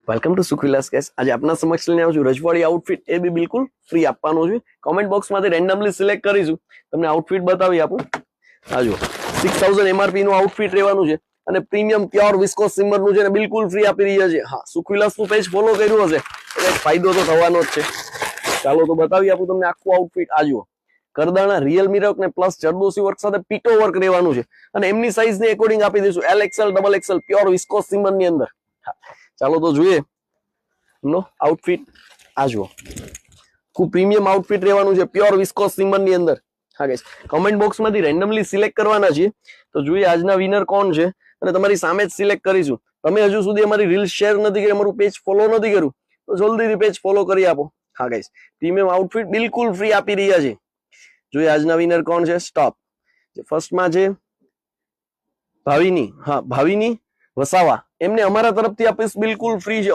Welcome to સુખવિલાસ guys. આજે આપના સમક્ષ લઈને આવું છું રજવાડી આઉટફિટ. એ બી બિલકુલ ફ્રી આપવાનું છે. કોમેન્ટ બોક્સમાંથી રેન્ડમલી સિલેક્ટ કરીશું, તમને આઉટફિટ બતાવી આપું. આ જુઓ 6000 MRP નું આઉટફિટ રહેવાનું છે અને પ્રીમિયમ પ્યોર વિસ્કોસ સિમર નું છે ને બિલકુલ ફ્રી આપી રહ્યા છે. હા, સુખવિલાસ નું પેજ ફોલો કર્યું હશે એટલે એક ફાયદો તો થવાનો જ છે. ચાલો તો બતાવી આપું તમને આખું આઉટફિટ. આ જુઓ કરદાણા રિયલ મિરર ને પ્લસ જરદોસી વર્ક સાથે પીટો વર્ક રહેવાનું છે અને એમની સાઈઝ ને એકોર્ડિંગ આપી દઈશું LXL XXL pure viscous simmer ની અંદર. ચાલો તો જોઈએ નો આઉટફિટ. આ જુઓ ખૂબ પ્રીમિયમ આઉટફિટ રહેવાનું છે પ્યોર વિસ્કોસ સિમર ની અંદર. હા ગાઈસ, કમેન્ટ બોક્સ માંથી રેન્ડમલી સિલેક્ટ કરવાના છીએ. તો જોઈએ આજના વિનર કોણ છે અને તમારી સામે જ સિલેક્ટ કરીશું. તમે હજુ સુધી અમારી રીલ શેર નથી કરી, અમારું પેજ ફોલો નથી કર્યું તો જલ્દીથી પેજ ફોલો કરી આપો. હા ગાઈસ, પ્રીમિયમ આઉટફિટ બિલકુલ ફ્રી આપી રહ્યા છે. જોઈએ આજના વિનર કોણ છે. સ્ટોપ. જે ફર્સ્ટમાં છે ભાવિની. હા, ભાવિની વસાવા. એમને અમારા તરફથી આ પીસ બિલકુલ ફ્રી છે.